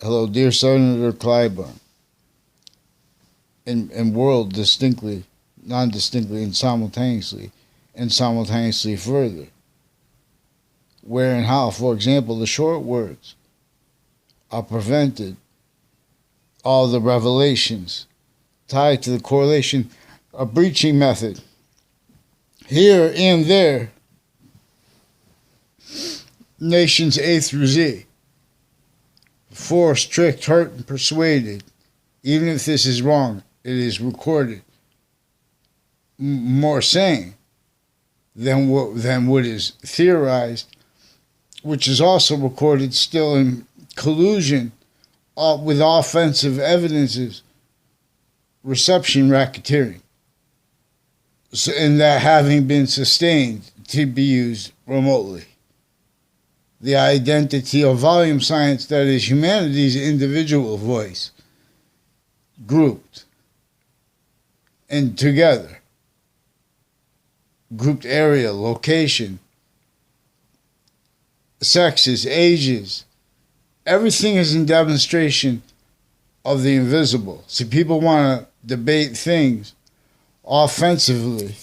Hello, dear Senator Clyburn, and world distinctly, non-distinctly, and simultaneously further. Where and how, for example, the short words are prevented, all the revelations tied to the correlation, a breaching method. Here and there, nations A through Z, forced, tricked, hurt, and persuaded. Even if this is wrong, it is recorded more sane than what is theorized, which is also recorded still in collusion with offensive evidences, reception racketeering, and that having been sustained to be used remotely. The identity of volume science that is humanity's individual voice, grouped and together, grouped area, location, sexes, ages, everything is in demonstration of the invisible. See, people want to debate things offensively.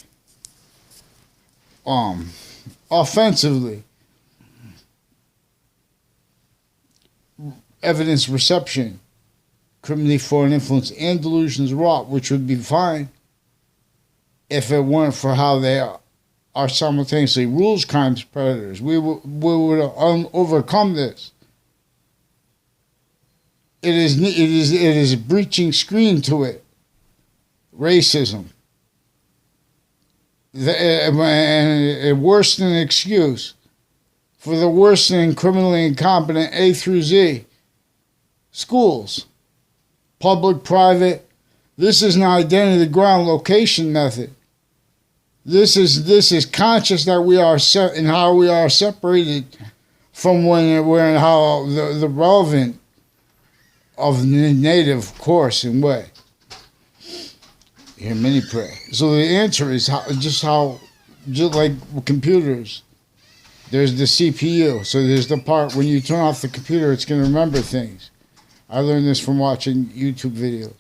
Offensively. Evidence reception, criminally foreign influence, and delusions wrought, which would be fine if it weren't for how they are simultaneously rules, crimes, predators. We would overcome this. It is a breaching screen to it. Racism. And worse than an excuse for the worse than criminally incompetent A through Z. Schools, public, private. This is an identity ground location method. This is conscious that we are set and how we are separated from where and how the relevant of the native course and way. Hear many pray. So the answer is just like computers. There's the CPU. So there's the part when you turn off the computer, it's going to remember things. I learned this from watching YouTube videos.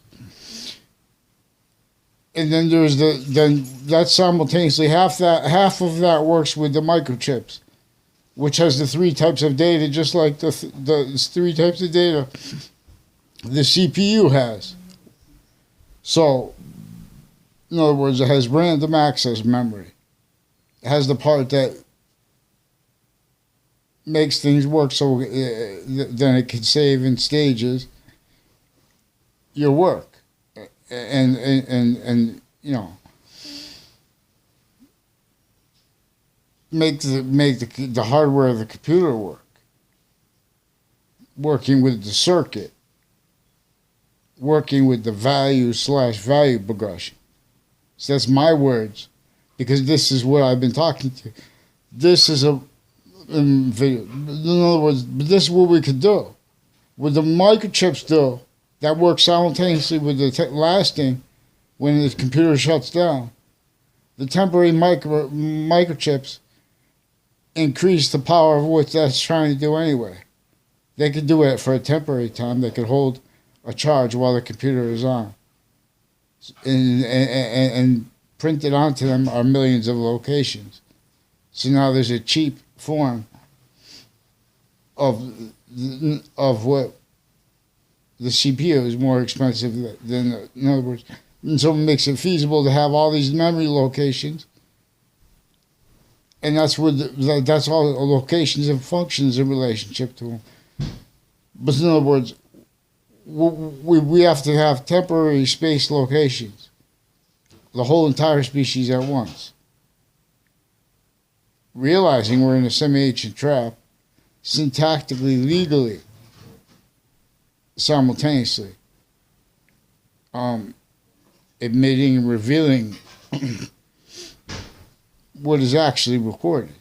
And then there's that simultaneously half of that works with the microchips, which has the three types of data, just like the three types of data the CPU has. So, in other words, it has random access memory. It has the part that makes things work so then it can save in stages your work and you know make the hardware of the computer work, working with the circuit, working with the value progression. So that's my words, because this is what I've been talking to. This is a video. In other words, this is what we could do. What the microchips do, that works simultaneously with the lasting when the computer shuts down. The temporary microchips increase the power of what that's trying to do anyway. They could do it for a temporary time. They could hold a charge while the computer is on. And printed onto them are millions of locations. So now there's a cheap form of what the CPU is more expensive than, in other words, and so it makes it feasible to have all these memory locations, and that's where that's all the locations and functions in relationship to them. But in other words, we have to have temporary space locations, the whole entire species at once. Realizing we're in a semi-ancient trap, syntactically, legally, simultaneously, admitting and revealing what is actually recorded,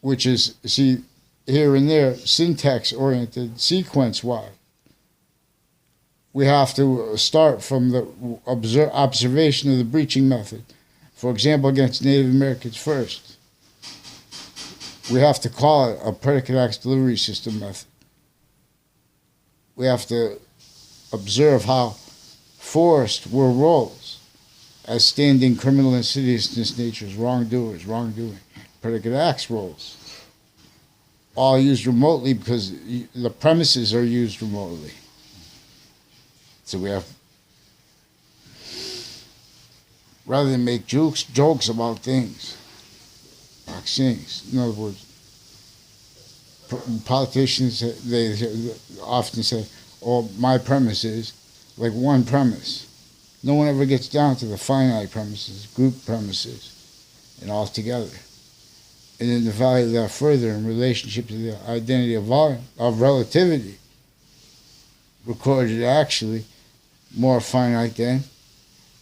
which is, see, here and there, syntax-oriented, sequence-wide. We have to start from the observation of the breaching method. For example, against Native Americans first. We have to call it a predicate acts delivery system method. we have to observe how forced were roles as standing criminal insidiousness natures, wrongdoers, wrongdoing, predicate acts roles, all used remotely because the premises are used remotely. So we have, rather than make jokes about things, things. In other words, politicians, they often say, oh, my premise is like one premise. No one ever gets down to the finite premises, group premises, and all together. And then to value that further in relationship to the identity of volume, of relativity, recorded actually more finite than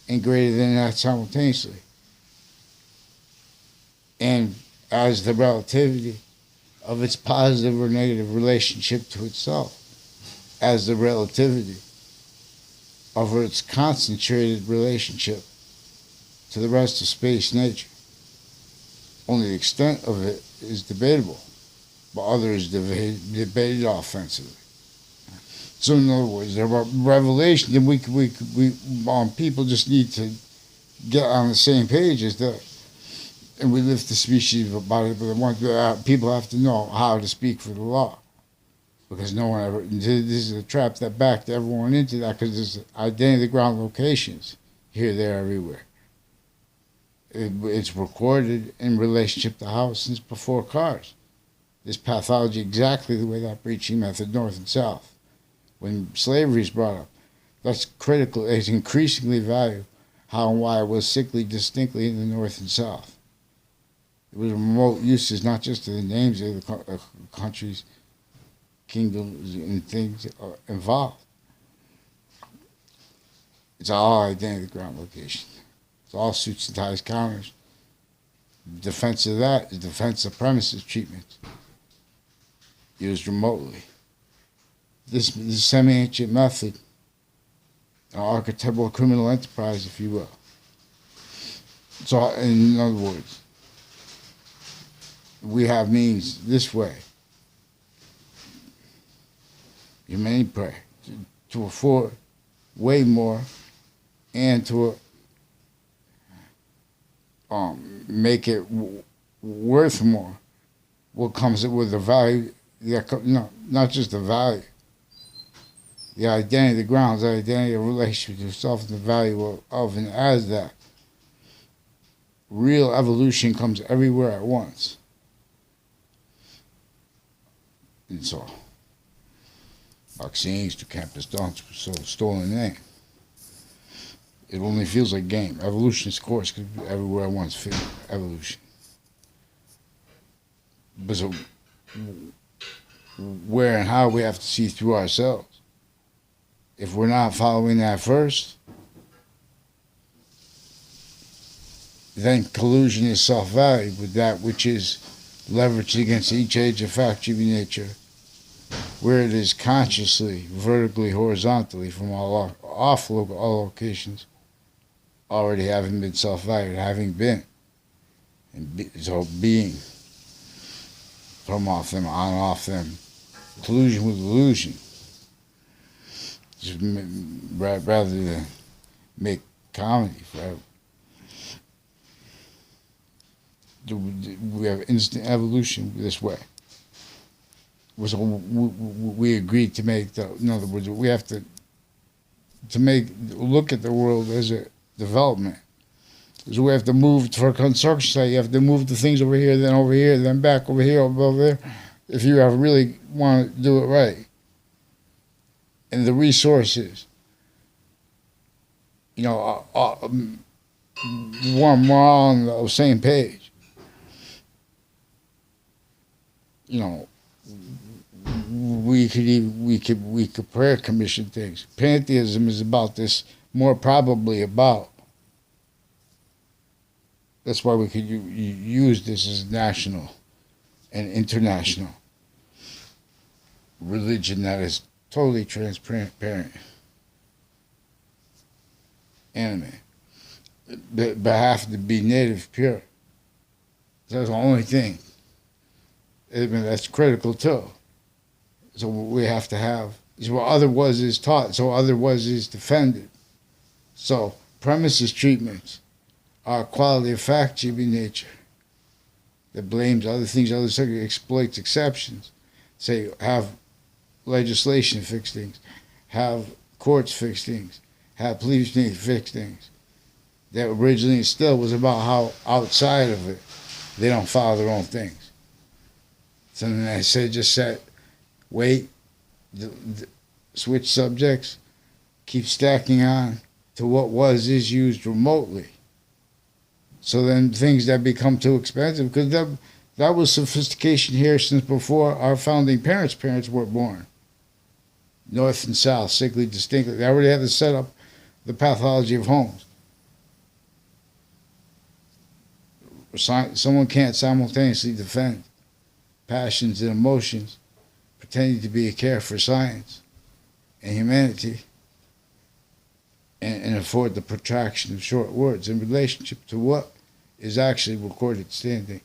and greater than that simultaneously. And as the relativity of its positive or negative relationship to itself, as the relativity of its concentrated relationship to the rest of space nature. Only the extent of it is debatable, but others debated offensively. So in other words, there are revelation, and we people just need to get on the same page as that. And we lift the species about it, but people have to know how to speak for the law. Because no one ever, this is a trap that backed everyone into that, because there's identity ground locations here, there, everywhere. It's recorded in relationship to how since before cars. This pathology exactly the way that breaching method, north and south. When slavery is brought up, that's critical. It's increasingly valued how and why it was sickly distinctly in the north and south. It was remote uses, not just of the names of the countries, kingdoms, and things involved. It's all identity ground location. It's all suits and ties counters. Defense of that is defense of premises treatment used remotely. This semi-ancient method, an archetypal criminal enterprise, if you will. So, in other words, we have means this way. Humane prey to afford way more and to make it worth more. What comes with the value? Not just the value. The identity, the grounds, the identity of relationship to yourself, and the value of and as that. Real evolution comes everywhere at once. And so, vaccines to campus dunks, so stolen name. It only feels like game. Evolution's course could be everywhere at once. Fit evolution. But so, where and how we have to see through ourselves. If we're not following that first, then collusion is self-valued with that which is leveraged against each age of factory nature, where it is consciously, vertically, horizontally, from all locations, already having been self-valued, having been, and so being, from off them, on off them, collusion with illusion. Just rather than make comedy forever. We have instant evolution this way. So we agreed to make, in other words, we have to look at the world as a development. So we have to move for construction site. You have to move the things over here, then back over here, over there, if you really want to do it right. And the resources, we're all on the same page. We could prayer commission things. Pantheism is about this, more probably about. That's why we could use this as national and international religion that is totally transparent, anime, but have to be native pure. That's the only thing. That's critical too. So we have to have is what other was is taught, so other was is defended. So premises treatments are quality of fact should be nature that blames other things, other circuits, exploits exceptions. Say, have legislation fix things, have courts fix things, have police fix things. That originally still was about how outside of it they don't follow their own things. So then I said, just set, wait, switch subjects, keep stacking on to what was is used remotely. So then things that become too expensive, because that was sophistication here since before our founding parents' parents were born. North and South, sickly, distinctly. They already had to set up the pathology of homes. Someone can't simultaneously defend passions and emotions, pretending to be a care for science and humanity, and afford the protraction of short words in relationship to what is actually recorded standing,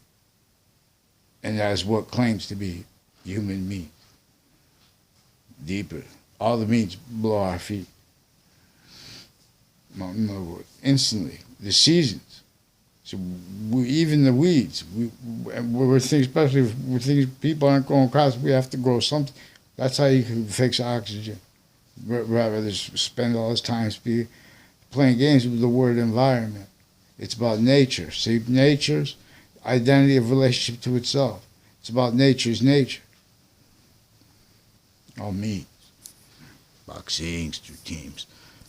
and that is what claims to be human means. Deeper. All the means below our feet. In other words, instantly, the seasons. So even the weeds, we're thinking, especially if we think people aren't growing crops, we have to grow something. That's how you can fix oxygen. Rather than spend all this time playing games with the word environment. It's about nature. See, nature's identity of relationship to itself. It's about nature's nature. All means. Boxing through teams.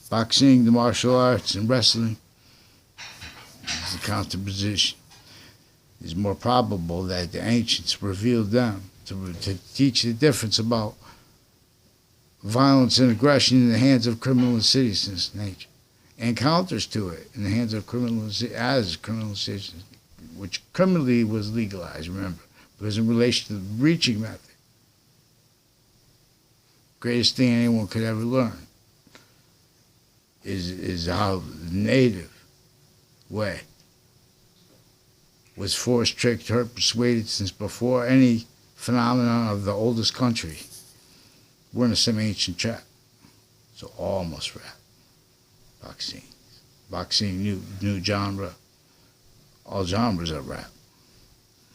Boxing, the martial arts, and wrestling is the counterposition. It's more probable that the ancients revealed them to teach the difference about violence and aggression in the hands of criminal insidiousness nature, and counters to it in the hands of criminal insidiousness, which criminally was legalized, remember, because in relation to the breaching method, greatest thing anyone could ever learn is how the native way was forced, tricked, hurt, persuaded since before any phenomenon of the oldest country. We're in the same ancient trap. So all must rap. Boxing, new genre. All genres are rap.